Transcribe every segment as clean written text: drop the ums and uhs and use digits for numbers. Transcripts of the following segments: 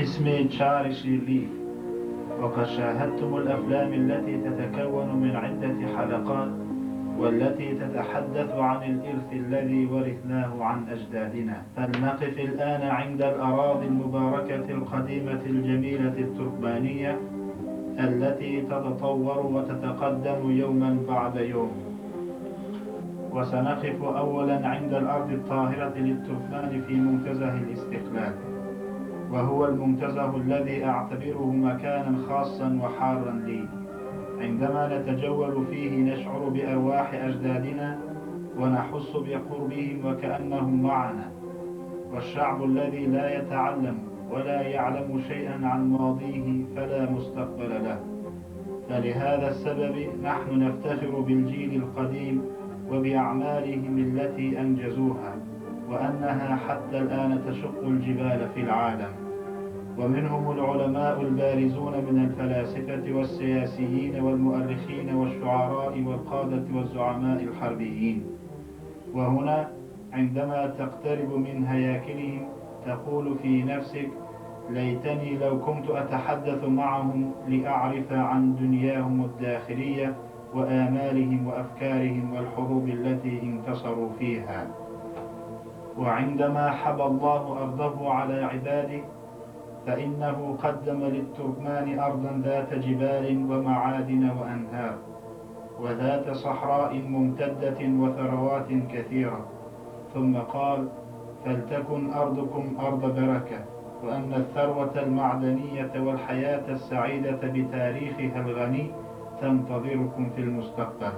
اسمي تشارشي لي، وقد شاهدتم الأفلام التي تتكون من عدة حلقات والتي تتحدث عن الإرث الذي ورثناه عن أجدادنا. فلنقف الآن عند الأراضي المباركة القديمة الجميلة التركمانية التي تتطور وتتقدم يوما بعد يوم. وسنقف أولا عند الأرض الطاهرة للتركمان في منتزه الاستقلال، وهو المنتزه الذي أعتبره مكانا خاصا وحارا لي. عندما نتجول فيه نشعر بأرواح أجدادنا ونحس بقربهم وكأنهم معنا. والشعب الذي لا يتعلم ولا يعلم شيئا عن ماضيه فلا مستقبل له. فلهذا السبب نحن نفتخر بالجيل القديم وبأعمالهم التي أنجزوها، وأنها حتى الآن تشق الجبال في العالم. ومنهم العلماء البارزون من الفلاسفة والسياسيين والمؤرخين والشعراء والقادة والزعماء الحربيين. وهنا عندما تقترب من هياكلهم تقول في نفسك: ليتني لو كنت أتحدث معهم لأعرف عن دنياهم الداخلية وآمالهم وأفكارهم والحروب التي انتصروا فيها. وعندما حبى الله أرضه على عباده فإنه قدم للتركمان أرضا ذات جبال ومعادن وأنهار، وذات صحراء ممتدة وثروات كثيرة، ثم قال: فلتكن أرضكم أرض بركة، وأن الثروة المعدنية والحياة السعيدة بتاريخها الغني تنتظركم في المستقبل.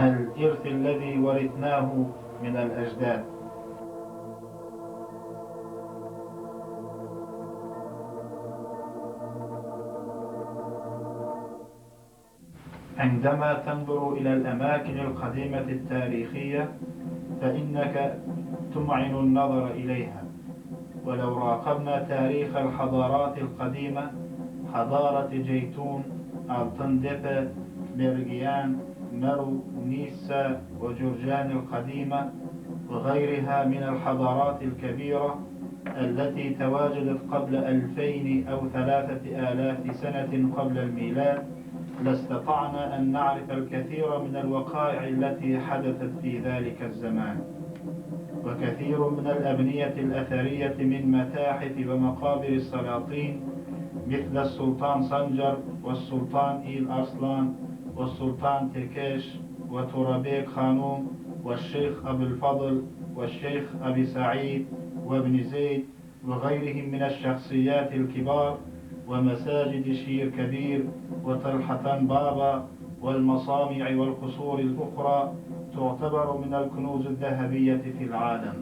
الإرث الذي ورثناه من الأجداد. عندما تنظر إلى الأماكن القديمة التاريخية فإنك تمعن النظر إليها. ولو راقبنا تاريخ الحضارات القديمة، حضارة جيتون، ألتندفة، برجيان، مرو، نيسا وجرجان القديمة وغيرها من الحضارات الكبيرة التي تواجدت قبل 2000 أو 3000 سنة قبل الميلاد، لاستطعنا أن نعرف الكثير من الوقائع التي حدثت في ذلك الزمان. وكثير من الأبنية الأثرية من متاحف ومقابر السلاطين مثل السلطان سنجر والسلطان إيل أرسلان والسلطان تركيش وتورابيك خانوم والشيخ أبي الفضل والشيخ أبي سعيد وابن زيد وغيرهم من الشخصيات الكبار، ومساجد شير كبير وطلحة بابا والمصامع والقصور الأخرى تعتبر من الكنوز الذهبية في العالم.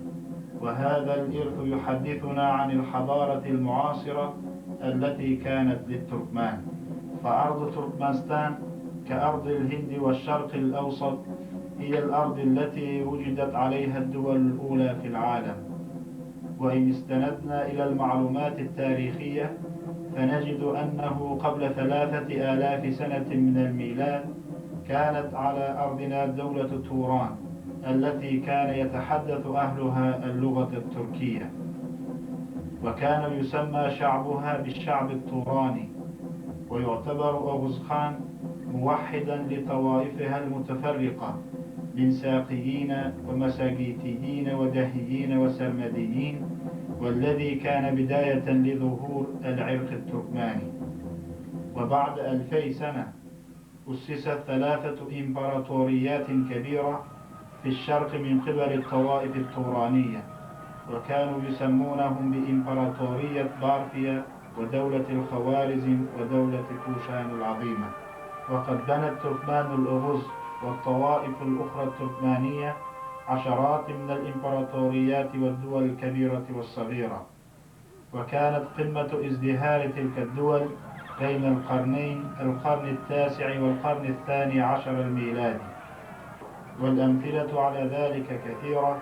وهذا الإرث يحدثنا عن الحضارة المعاصرة التي كانت للتركمان. فأرض تركمانستان كأرض الهند والشرق الأوسط هي الأرض التي وجدت عليها الدول الأولى في العالم. وإن استندنا إلى المعلومات التاريخية فنجد أنه قبل 3000 سنة من الميلاد كانت على أرضنا دولة توران التي كان يتحدث أهلها اللغة التركية، وكان يسمى شعبها بالشعب التوراني. ويعتبر أوغوز خان موحدا لطوائفها المتفرقة من ساقيين ومساقيتيين ودهيين وسرمديين، والذي كان بداية لظهور العرق التركماني. وبعد 2000 سنة أسست 3 إمبراطوريات كبيرة في الشرق من قبل الطوائف التورانية، وكانوا يسمونهم بإمبراطورية بارفيا ودولة الخوارزم ودولة كوشان العظيمة. وقد بنت تركمان الأغوز والطوائف الأخرى التركمانية عشرات من الإمبراطوريات والدول الكبيرة والصغيرة. وكانت قمة ازدهار تلك الدول بين القرنين القرن التاسع والقرن الثاني عشر الميلادي. والأمثلة على ذلك كثيرة،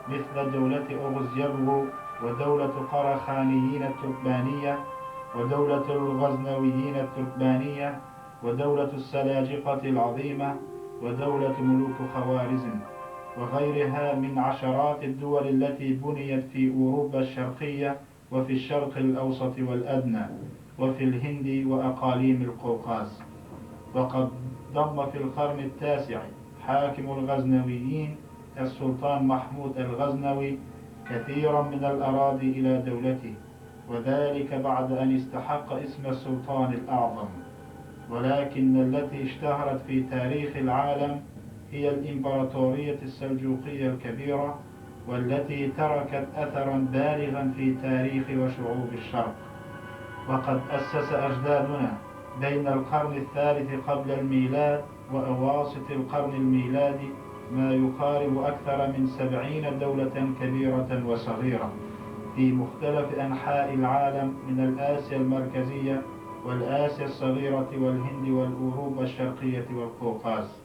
مثل دولة أوغزيبغو ودولة قرخانيين التركمانية ودولة الغزنويين التركمانية ودولة السلاجقة العظيمة ودولة ملوك خوارزم وغيرها من عشرات الدول التي بنيت في أوروبا الشرقية وفي الشرق الأوسط والأدنى وفي الهند وأقاليم القوقاز. وقد ضم في القرن التاسع حاكم الغزنويين السلطان محمود الغزنوي كثيرا من الأراضي إلى دولته، وذلك بعد أن استحق اسم السلطان الأعظم. ولكن التي اشتهرت في تاريخ العالم هي الإمبراطورية السلجوقية الكبيرة، والتي تركت أثرا بالغا في تاريخ وشعوب الشرق. وقد أسس أجدادنا بين القرن الثالث قبل الميلاد وأواسط القرن الميلادي ما يقارب أكثر من 70 دولة كبيرة وصغيرة في مختلف أنحاء العالم، من الآسيا المركزية والآسيا الصغيرة والهند والأوروبا الشرقية والقوقاز.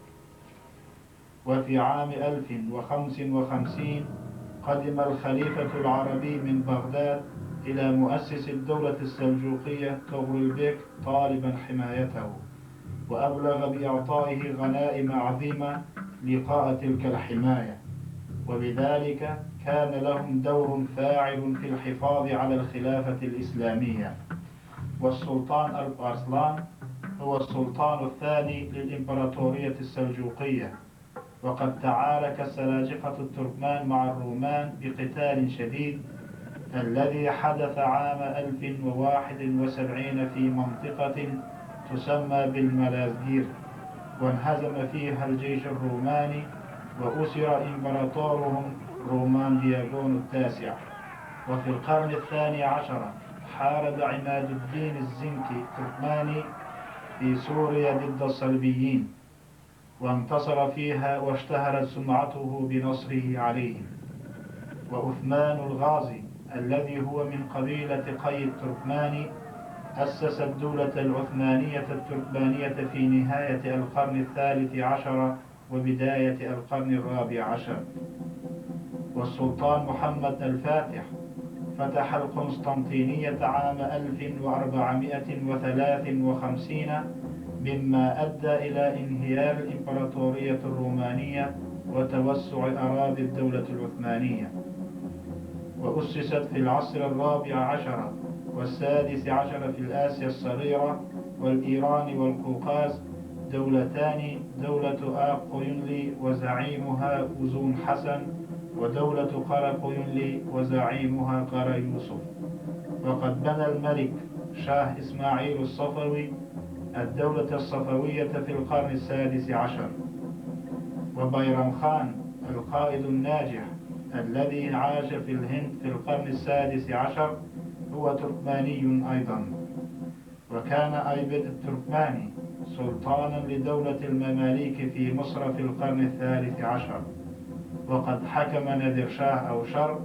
وفي عام 1055 قدم الخليفة العربي من بغداد إلى مؤسس الدولة السلجوقية طغرل طالبا حمايته، وأبلغ بإعطائه غنائم عظيمة لقاء تلك الحماية، وبذلك كان لهم دور فاعل في الحفاظ على الخلافة الإسلامية. والسلطان أرسلان هو السلطان الثاني للإمبراطورية السلجوقية، وقد تعارك السلاجقة التركمان مع الرومان بقتال شديد الذي حدث عام 1071 في منطقة تسمى بالملازجير، وانهزم فيها الجيش الروماني وأسر إمبراطورهم رومان دياغون التاسع. وفي القرن الثاني عشر حارب عماد الدين الزنكي التركماني في سوريا ضد الصليبيين، وانتصر فيها واشتهرت سمعته بنصره عليهم. وعثمان الغازي الذي هو من قبيلة قي التركماني أسس الدولة العثمانية التركمانية في نهاية القرن الثالث عشر وبداية القرن الرابع عشر. والسلطان محمد الفاتح فتح القسطنطينية عام 1453 مما أدى إلى انهيار الإمبراطورية الرومانية وتوسع أراضي الدولة العثمانية. وأسست في العصر الرابع عشر والسادس عشر في الآسيا الصغيرة والإيران والقوقاز دولتان، دولة آق-ينلي وزعيمها أوزون حسن، ودولة قرق-ينلي وزعيمها قرا يوسف. وقد بنى الملك شاه إسماعيل الصفوي الدولة الصفوية في القرن السادس عشر. وبيرم خان القائد الناجح الذي عاش في الهند في القرن السادس عشر هو تركماني أيضا. وكان أيبد التركماني سلطانا لدولة المماليك في مصر في القرن الثالث عشر. وقد حكم نادر شاه أوشر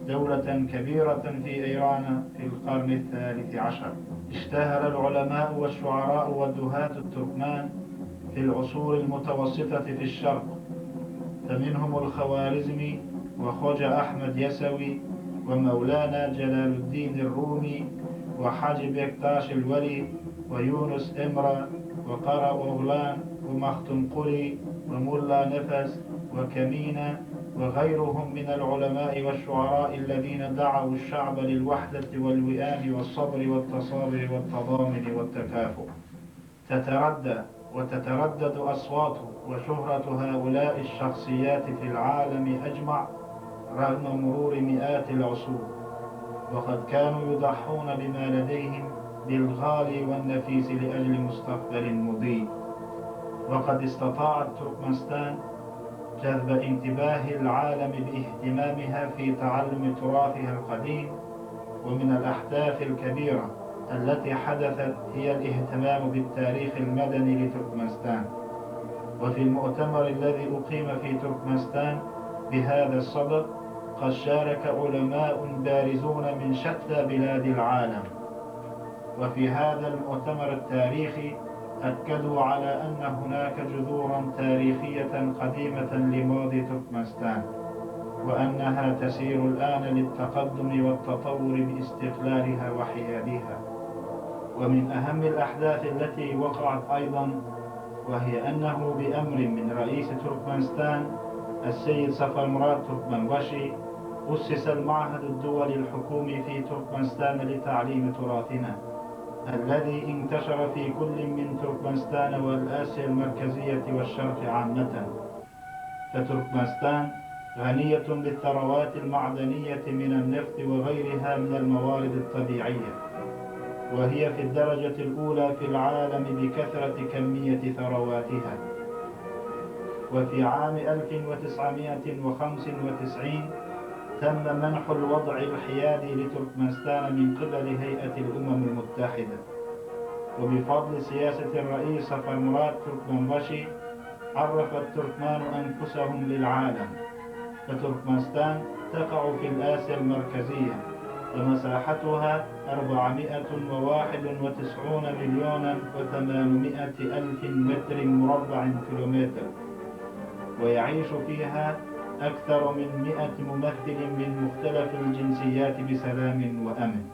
دولة كبيرة في إيران في القرن الثالث عشر. اشتهر العلماء والشعراء والدهاة التركمان في العصور المتوسطة في الشرق، فمنهم الخوارزمي وخوجة أحمد يسوي ومولانا جلال الدين الرومي وحاج بكتاش الولي ويونس إمرا وقرا أوغلان ومختنقلي وملا نفس وكمينة وغيرهم من العلماء والشعراء الذين دعوا الشعب للوحدة والوئام والصبر والتصابر والتضامن والتكافؤ. تتردد أصوات وشهرة هؤلاء الشخصيات في العالم أجمع رغم مرور مئات العصور، وقد كانوا يضحون بما لديهم بالغالي والنفيس لأجل مستقبل مضيء. وقد استطاعت تركمانستان جذب انتباه العالم باهتمامها في تعلم تراثها القديم، ومن الأحداث الكبيرة التي حدثت هي الاهتمام بالتاريخ المدني لتركمانستان. وفي المؤتمر الذي أقيم في تركمانستان بهذا الصدد قد شارك علماء بارزون من شتى بلاد العالم، وفي هذا المؤتمر التاريخي أكدوا على أن هناك جذورا تاريخية قديمة لماضي تركمانستان، وأنها تسير الآن للتقدم والتطور باستقلالها وحيادها. ومن أهم الأحداث التي وقعت أيضا وهي أنه بأمر من رئيس تركمانستان السيد صفرمرات تركمانباشي أسس المعهد الدولي الحكومي في تركمانستان لتعليم تراثنا، الذي انتشر في كل من تركمانستان والآسيا المركزية والشرق عامة. فتركمانستان غنية بالثروات المعدنية من النفط وغيرها من الموارد الطبيعية، وهي في الدرجة الأولى في العالم بكثرة كمية ثرواتها. وفي عام 1995 تم منح الوضع الحيادي لتركمانستان من قبل هيئة الأمم المتحدة، وبفضل سياسة الرئيس صفرمرات تركمانباشي عرف التركمان أنفسهم للعالم. فتركمانستان تقع في آسيا المركزية، ومساحتها 491,800,000 متر مربع كيلومتر، ويعيش فيها أكثر من 100 ممثل من مختلف الجنسيات بسلام وأمن.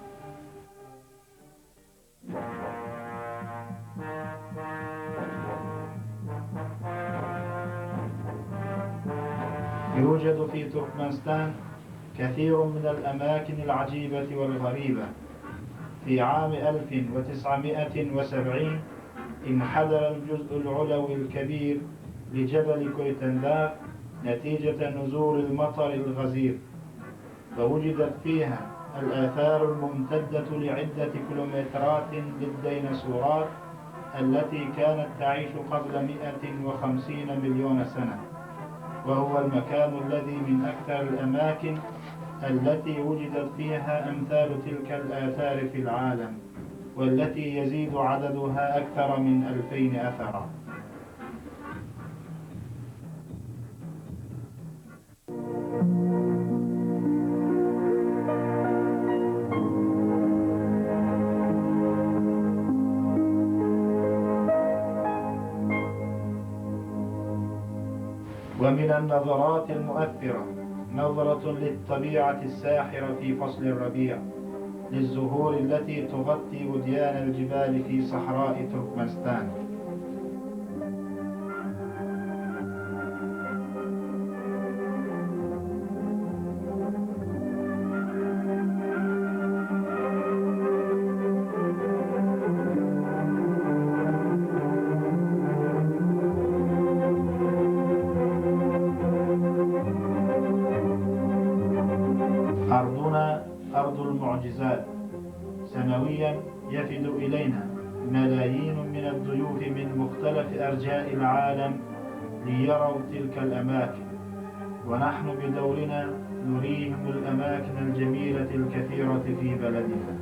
يوجد في تركمانستان كثير من الأماكن العجيبة والغريبة. في عام 1970 انحدر الجزء العلوي الكبير لجبل كويتنداف نتيجة نزول المطر الغزير، فوجدت فيها الآثار الممتدة لعدة كيلومترات للديناصورات التي كانت تعيش قبل 150 مليون سنة، وهو المكان الذي من أكثر الأماكن التي وجدت فيها أمثال تلك الآثار في العالم، والتي يزيد عددها أكثر من 2000 أثرا. ومن النظرات المؤثرة نظرة للطبيعة الساحرة في فصل الربيع، للزهور التي تغطي وديان الجبال في صحراء تركمانستان. أرضنا أرض المعجزات. سنويا يفد إلينا ملايين من الضيوف من مختلف أرجاء العالم ليروا تلك الأماكن، ونحن بدورنا نريهم الأماكن الجميلة الكثيرة في بلدنا.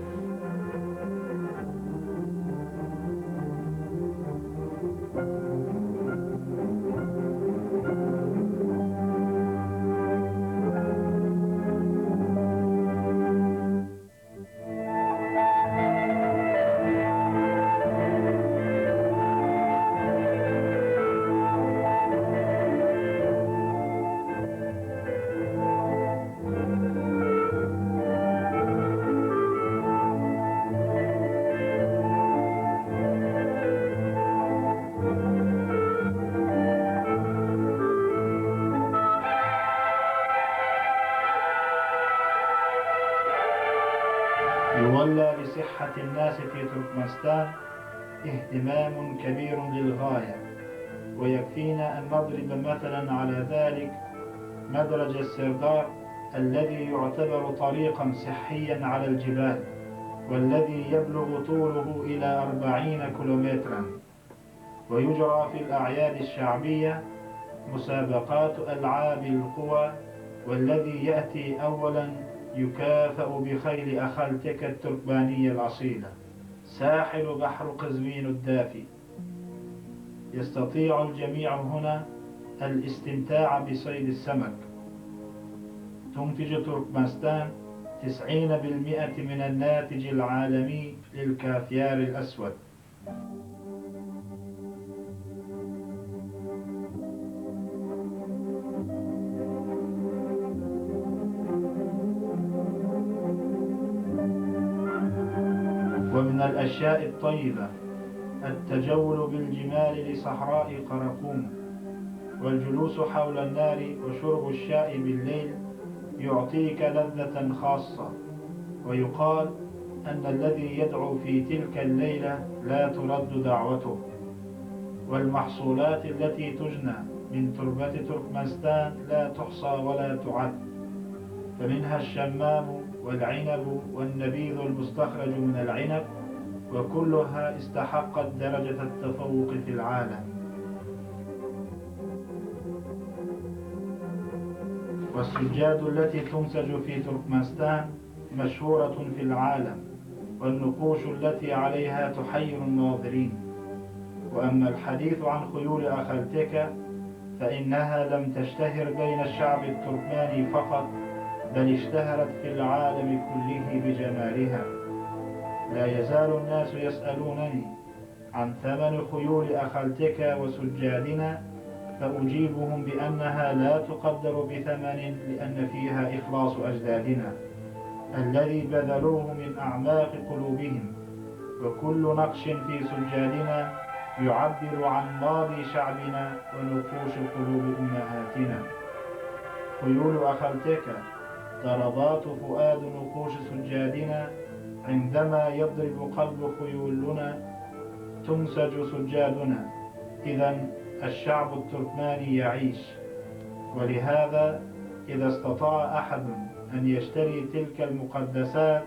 يولى لصحة الناس في تركمانستان اهتمام كبير للغاية، ويكفينا أن نضرب مثلا على ذلك مدرج السردار الذي يعتبر طريقا صحيا على الجبال، والذي يبلغ طوله إلى 40 كيلومترا، ويجرى في الأعياد الشعبية مسابقات ألعاب القوى، والذي يأتي أولا يكافأ بخيل أخالتك التركمانية الأصيلة. ساحل بحر قزوين الدافي. يستطيع الجميع هنا الاستمتاع بصيد السمك. تنتج تركمانستان 90% من الناتج العالمي للكافيار الأسود. ومن الأشياء الطيبة التجول بالجمال لصحراء قراقوم، والجلوس حول النار وشرب الشاي بالليل يعطيك لذة خاصة. ويقال أن الذي يدعو في تلك الليلة لا ترد دعوته. والمحصولات التي تجنى من تربة تركمانستان لا تحصى ولا تعد، فمنها الشمام والعنب والنبيذ المستخرج من العنب، وكلها استحقت درجة التفوق في العالم. والسجاد التي تنسج في تركمانستان مشهورة في العالم، والنقوش التي عليها تحير الناظرين. وأما الحديث عن خيول أخلتكة فإنها لم تشتهر بين الشعب التركماني فقط، بل اشتهرت في العالم كله بجمالها. لا يزال الناس يسألونني عن ثمن خيول أخلتكة وسجادنا، فأجيبهم بأنها لا تقدر بثمن، لأن فيها إخلاص أجدادنا الذي بذلوه من أعماق قلوبهم، وكل نقش في سجادنا يعبر عن ماضي شعبنا ونقوش قلوب أمهاتنا. خيول أخلتكة ضربات فؤاد نقوش سجادنا، عندما يضرب قلب خيولنا تنسج سجادنا. إذن الشعب التركماني يعيش، ولهذا إذا استطاع أحد أن يشتري تلك المقدسات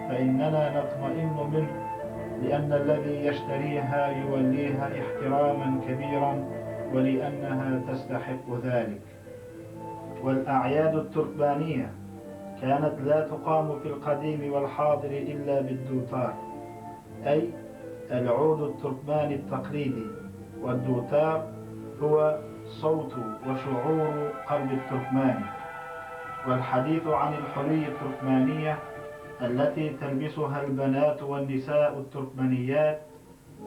فإننا نطمئن منه، لأن الذي يشتريها يوليها احتراما كبيرا، ولأنها تستحق ذلك. والأعياد التركمانية كانت لا تقام في القديم والحاضر إلا بالدوتار، أي العود التركماني التقليدي. والدوتار هو صوت وشعور قلب التركماني. والحديث عن الحلي التركمانية التي تلبسها البنات والنساء التركمانيات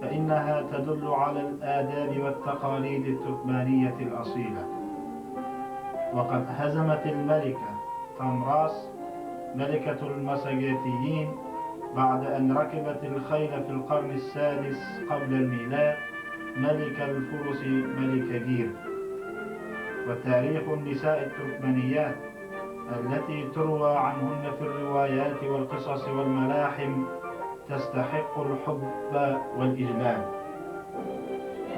فإنها تدل على الآداب والتقاليد التركمانية الأصيلة. وقد هزمت الملكة تامراس ملكة المساجاتيين بعد أن ركبت الخيل في القرن السادس قبل الميلاد ملك الفرس ملك جير. وتاريخ النساء التركمانيات التي تروى عنهن في الروايات والقصص والملاحم تستحق الحب والإجلال.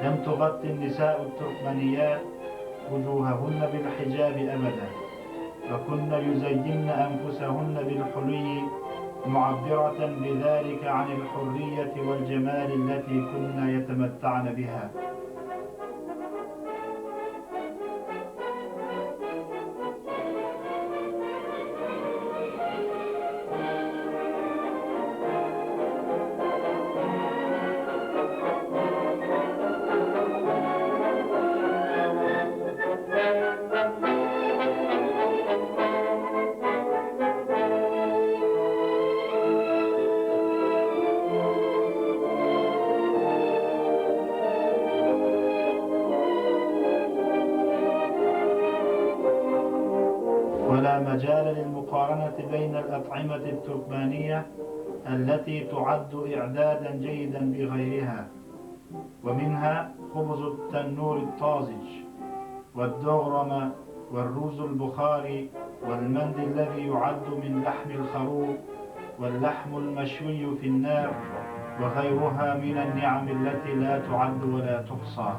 لم تغطي النساء التركمانيات وجوههن بالحجاب أبدا، وكن يزين أنفسهن بالحلي، معبرة بذلك عن الحرية والجمال التي كن يتمتعن بها. ولا مجال للمقارنة بين الأطعمة التركمانية التي تعد إعدادا جيدا بغيرها، ومنها خبز التنور الطازج، والدغرمة، والرز البخاري، والمند الذي يعد من لحم الخروف، واللحم المشوي في النار، وغيرها من النعم التي لا تعد ولا تحصى.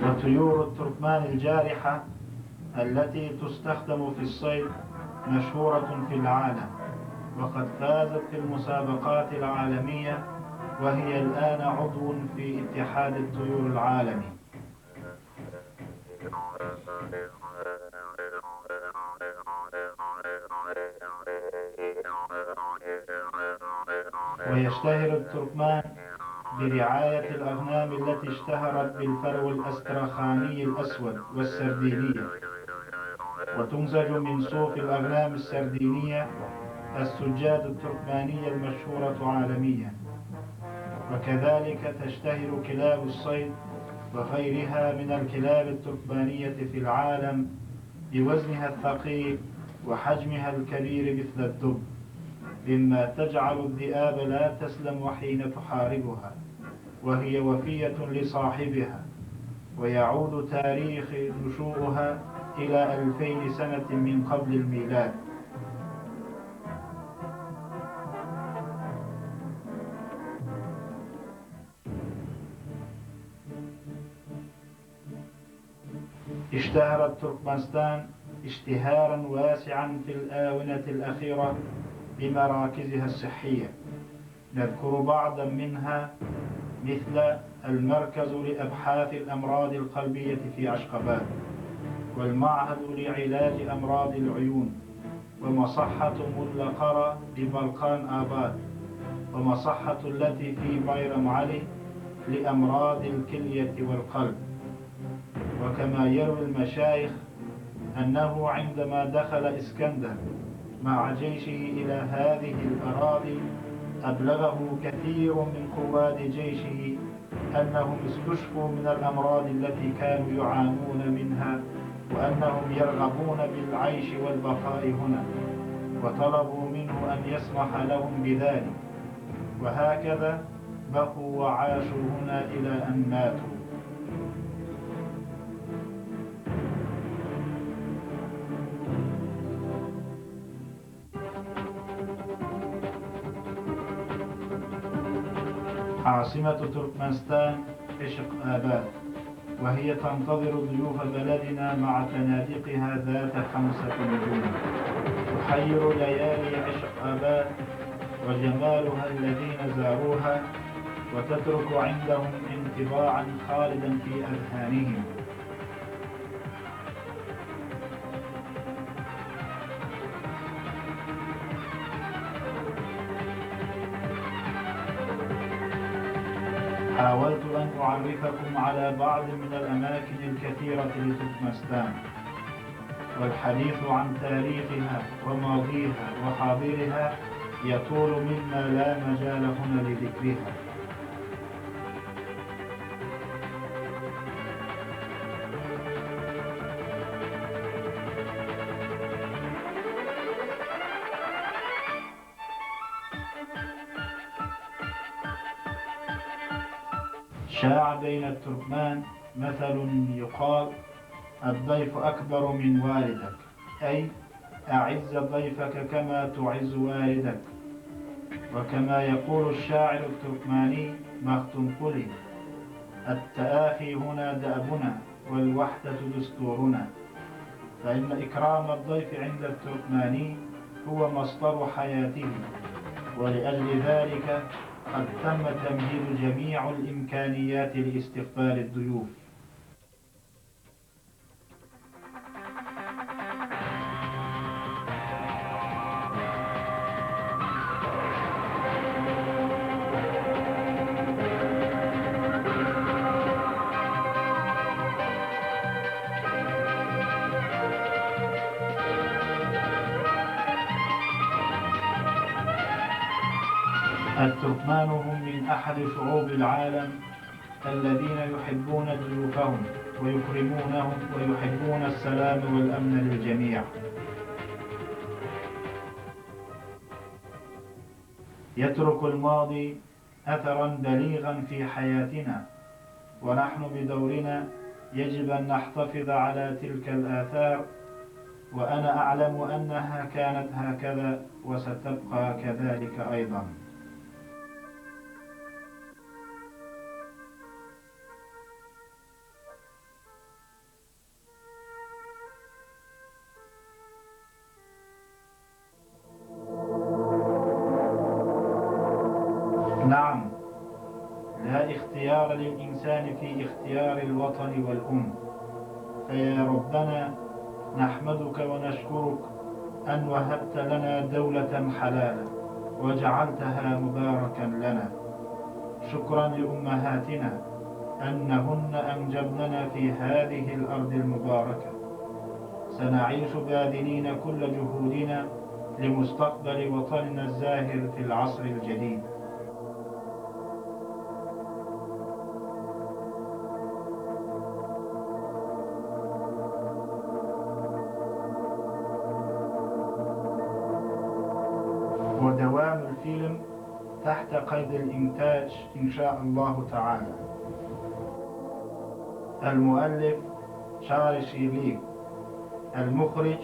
وطيور التركمان الجارحة التي تستخدم في الصيد مشهورة في العالم، وقد فازت في المسابقات العالمية، وهي الآن عضو في اتحاد الطيور العالمي. ويشتهر التركمان برعاية الأغنام التي اشتهرت بالفرو الأسترخاني الأسود والسردينية، وتنسج من صوف الأغنام السردينية السجاد التركمانية المشهورة عالميا. وكذلك تشتهر كلاب الصيد وغيرها من الكلاب التركمانية في العالم بوزنها الثقيل وحجمها الكبير مثل الدب، مما تجعل الذئاب لا تسلم حين تحاربها، وهي وفية لصاحبها. ويعود تاريخ نشوءها إلى 2000 سنة من قبل الميلاد. اشتهرت تركمانستان اشتهارا واسعا في الآونة الأخيرة بمراكزها الصحية. نذكر بعضا منها مثل المركز لأبحاث الأمراض القلبية في أشخباد، والمعهد لعلاج أمراض العيون، ومصحة ملقرة ببلقان آباد، ومصحة التي في بيرم علي لأمراض الكلية والقلب. وكما يروي المشايخ أنه عندما دخل إسكندر مع جيشه إلى هذه الأراضي أبلغه كثير من قواد جيشه أنهم استشفوا من الأمراض التي كانوا يعانون منها، وأنهم يرغبون بالعيش والبقاء هنا، وطلبوا منه أن يسمح لهم بذلك. وهكذا بقوا وعاشوا هنا إلى أن ماتوا. عاصمة تركمانستان عشق آباد، وهي تنتظر ضيوف بلدنا مع فنادقها ذات 5 نجوم. تحير ليالي عشق آباد وجمالها الذين زاروها، وتترك عندهم انطباعا خالدا في أذهانهم. حاولت أن أعرفكم على بعض من الأماكن الكثيرة لتركمانستان، والحديث عن تاريخها وماضيها وحاضرها يطول مما لا مجال هنا لذكرها. شاع بين التركمان مثل يقال: الضيف أكبر من والدك، أي أعز ضيفك كما تعز والدك. وكما يقول الشاعر التركماني مختنقلي: التآخي هنا دأبنا والوحدة دستورنا. فإن إكرام الضيف عند التركماني هو مصدر حياته، ولأجل ذلك قد تم تمهيد جميع الإمكانيات لاستقبال الضيوف. التركمان هم من أحد شعوب العالم الذين يحبون ضيوفهم ويكرمونهم ويحبون السلام والأمن للجميع. يترك الماضي أثرا بليغا في حياتنا، ونحن بدورنا يجب أن نحتفظ على تلك الآثار، وأنا أعلم أنها كانت هكذا وستبقى كذلك أيضا. نعم، لا اختيار للإنسان في اختيار الوطن والأم. فيا ربنا نحمدك ونشكرك أن وهبت لنا دولة حلالة وجعلتها مباركا لنا. شكرا لأمهاتنا أنهن أنجبننا في هذه الأرض المباركة. سنعيش باذلين كل جهودنا لمستقبل وطننا الزاهر في العصر الجديد. ودوام الفيلم تحت قيد الإنتاج إن شاء الله تعالى. المؤلف شاري شيرليف، المخرج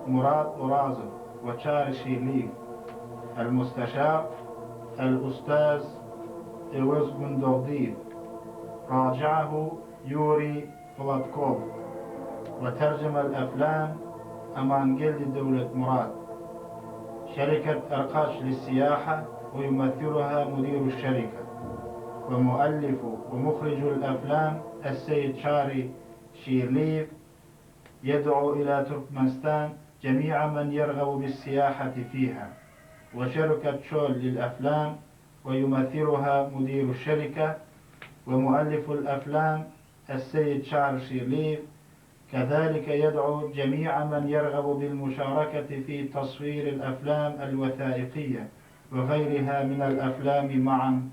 مراد أورازو وشاري شيرليف، المستشار الأستاذ إيوز بندورديف، راجعه يوري فلاتكوف، وترجم الأفلام أمانجيل دولة مراد. شركة أرقاش للسياحة ويمثلها مدير الشركة، ومؤلف ومخرج الأفلام السيد شاري شيرليف. يدعو إلى تركمانستان جميع من يرغب بالسياحة فيها. وشركة شول للأفلام ويمثلها مدير الشركة، ومؤلف الأفلام السيد شاري شيرليف كذلك يدعو جميع من يرغب بالمشاركة في تصوير الأفلام الوثائقية وغيرها من الأفلام معا.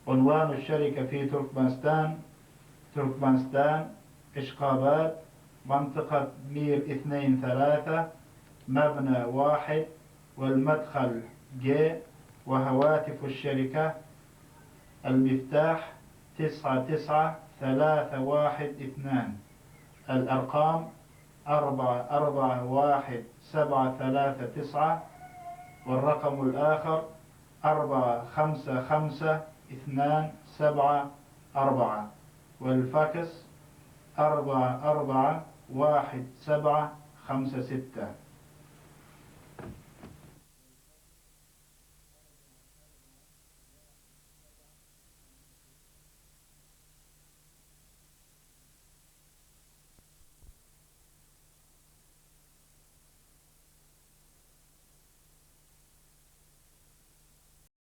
عنوان الشركة في تركمانستان إشقابات، منطقة مير 2-3، مبنى 1، والمدخل G. وهواتف الشركة المفتاح 99-312، الأرقام 441739، والرقم الآخر 455274، والفاكس 441756.